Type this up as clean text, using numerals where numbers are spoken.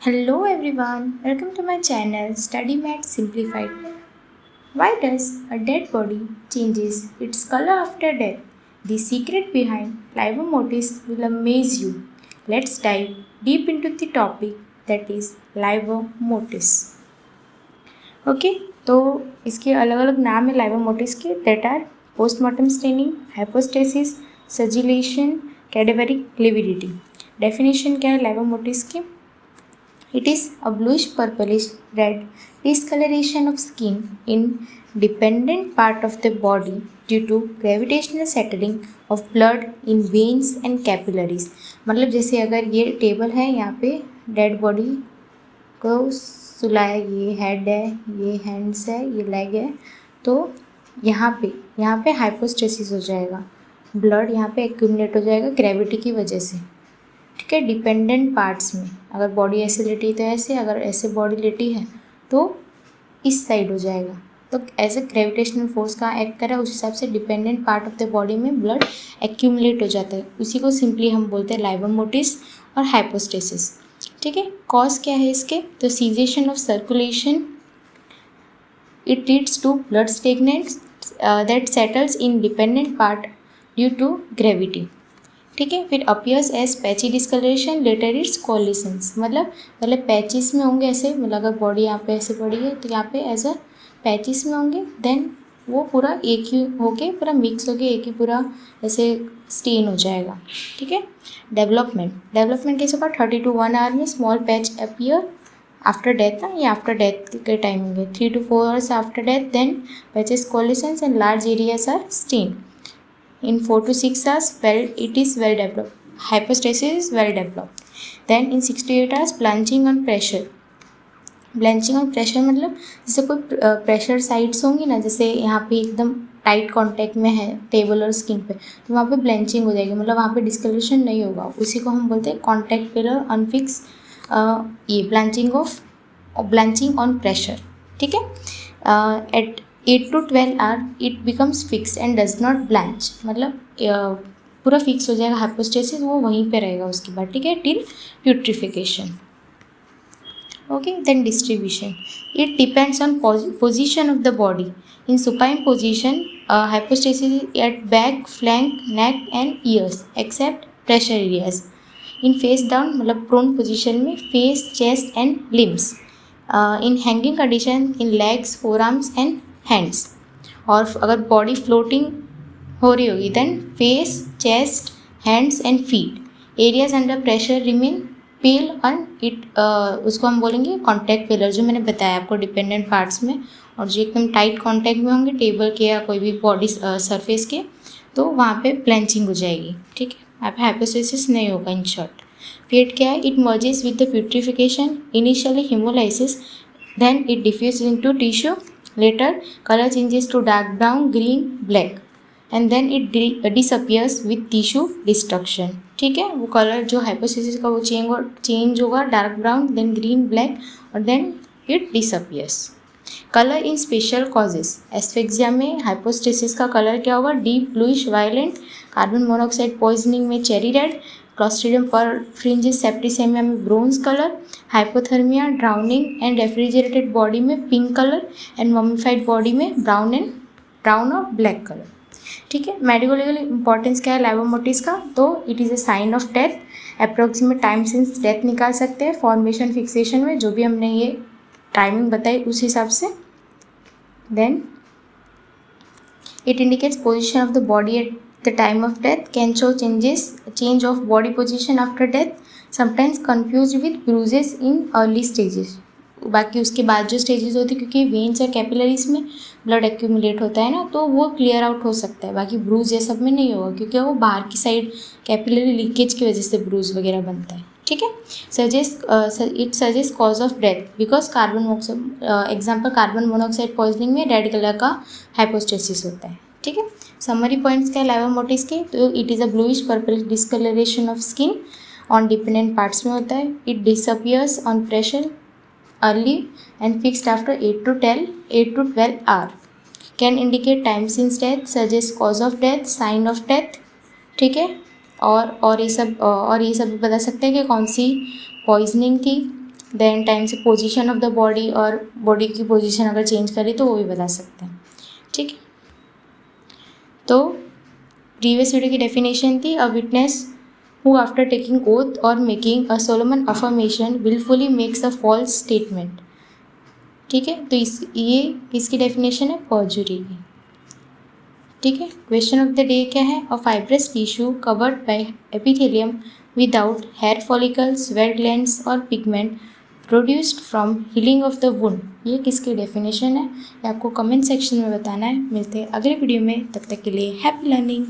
Hello everyone, welcome to my channel Study Math Simplified. Why does a dead body changes its color after death? The secret behind livor mortis will amaze you. Let's dive deep into the topic that is livor mortis. Okay तो इसके अलग अलग नाम है livor mortis के that are postmortem staining, hypostasis, suggillation, cadaveric lividity. Definition क्या है livor mortis की? It is a bluish purplish red discoloration of skin in dependent part of the body due to gravitational settling of blood in veins and capillaries. मतलब जैसे अगर ये table है, यहाँ पे डेड बॉडी को सुलाया, ये हेड है, ये हैंड्स है, ये लेग है, तो यहाँ पे हाइपोस्टेसिस हो जाएगा, ब्लड यहाँ पे एक्यूमुलेट हो जाएगा ग्रेविटी की वजह से. ठीक है, डिपेंडेंट पार्ट्स में अगर बॉडी ऐसे लेटी तो ऐसे, अगर ऐसे बॉडी लेटी है तो इस साइड हो जाएगा. तो ऐसे ग्रेविटेशनल फोर्स कहाँ एक्ट कर रहा है, उस हिसाब से dependent part of the body में ब्लड एक्यूमुलेट हो जाता है. उसी को सिंपली हम बोलते हैं लाइवर मोटिस और हाइपोस्टेसिस. ठीक है, कॉज क्या है इसके? तो cessation of circulation, it leads to blood stagnant that settles in dependent part due to gravity. ठीक है, फिर appears as patchy discoloration, later it's coalescence. मतलब पहले पैचिस में होंगे ऐसे, मतलब अगर बॉडी यहाँ पे ऐसे पड़ी है तो यहाँ पे एज अ पैचिस में होंगे, देन वो पूरा एक ही होके पूरा मिक्स होके एक ही पूरा ऐसे स्टेन हो जाएगा. ठीक है, डेवलपमेंट कैसे होगा? 30 to 1 hour में small patch appear after death ना, ये आफ्टर डेथ के टाइमिंग है. 3 to 4 hours after death then patches coalescence and large areas are stained. In 4 to 6 hours, it is well developed. Hypostasis is well developed. Then in 6 to 8 hours, blanching on pressure. Blanching on pressure मतलब जैसे कोई pressure sides होंगी ना, जैसे यहाँ पे एकदम tight contact में है टेबल और स्किन पे, तो वहाँ पे ब्लैंचिंग हो जाएगी, मतलब वहाँ पे डिस्कलरेशन नहीं होगा. उसी को हम बोलते हैं कॉन्टैक्ट पिलर अनफिक्स, ये ब्लैंचिंग ऑन प्रेशर. ठीक है, eight 8 to 12 hour it becomes fixed and does not blanch. मतलब पूरा फिक्स हो जाएगा हाइपोस्टेसिस, वो वहीं पे रहेगा उसके बाद. ठीक है, till putrefaction. Okay, then distribution, it depends on position of the body. In supine position hypostasis at back, flank, neck and ears except pressure areas. In face down मतलब प्रोन पोजिशन में face, chest and limbs. In hanging condition in legs, forearms and hands. और अगर body floating हो रही होगी then face, chest, hands and feet. Areas under pressure remain pale and it, उसको हम बोलेंगे कॉन्टैक्ट पिलर, जो मैंने बताया आपको डिपेंडेंट पार्ट्स में. और जो एकदम टाइट कॉन्टैक्ट में होंगे टेबल के या कोई भी बॉडी सरफेस के, तो वहाँ पे ब्लैंचिंग हो जाएगी. ठीक है, यहाँ पे हाइपोस्टेसिस नहीं होगा. इन शॉर्ट, फेट क्या है? It merges with the putrefaction, initially hemolysis, then it diffuse into tissue. Later, color changes to dark brown, green, black, and then it disappears with tissue destruction. ठीक है, वो colour जो hypostasis का वो change होगा dark brown, then green, black, और then it disappears. Colour in special causes, asphyxia में hypostasis का कलर क्या होगा? Deep bluish violent. Carbon monoxide poisoning में cherry red. Clostridium perfringens septicaemia में bronze colour. Hypothermia, drowning and refrigerated body में pink colour, and mummified body में brown और black colour. ठीक है, मेडिको लीगल इंपॉर्टेंस क्या है लाइवर मोटिस का? तो it is a sign of death. Approximate time since death निकाल सकते हैं फॉर्मेशन फिक्सेशन में, जो भी हमने ये टाइमिंग बताई उस हिसाब से. Then it indicates position of the body at the time of death, can show change of body position after death, sometimes confused with bruises in early stages. बाकी उसके बाद जो स्टेजेस होती है, क्योंकि वेन्स और कैपिलरीज में ब्लड एक्यूमुलेट होता है ना, तो वो क्लियर आउट हो सकता है. बाकी ब्रूज ये सब में नहीं होगा, क्योंकि वो बाहर की साइड कैपिलरी लीकेज की वजह से ब्रूज वगैरह बनता है. ठीक है, it suggest cause of death because carbon monoxide, example carbon monoxide poisoning में रेड कलर का हाइपोस्टेसिस होता है. ठीक है, समरी पॉइंट्स क्या है लाइवर मोटिस के? तो it is a bluish purple discoloration of skin, on dependent parts में होता है. It disappears on pressure early and fixed after 8 to 12 hour. Can indicate time since death, suggest cause of death, sign of death. ठीक है, और ये सब भी बता सकते हैं कि कौन सी पॉइजनिंग थी, देन टाइम से पोजीशन ऑफ द बॉडी, और बॉडी की पोजीशन अगर चेंज करें तो वो भी बता सकते हैं। ठीक है, तो प्रीवियस वीडियो की डेफिनेशन थी a witness who after taking oath or making a solemn affirmation willfully makes a false statement। ठीक है, तो ये किसकी डेफिनेशन है? परजुरी की। ठीक है, क्वेश्चन ऑफ द डे क्या है? A fibrous tissue covered by epithelium without hair follicles, sweat glands और pigment produced from healing of the wound. ये किसकी डेफिनेशन है? ये आपको कमेंट सेक्शन में बताना है। मिलते हैं अगले वीडियो में, तब तक के लिए हैप्पी लर्निंग।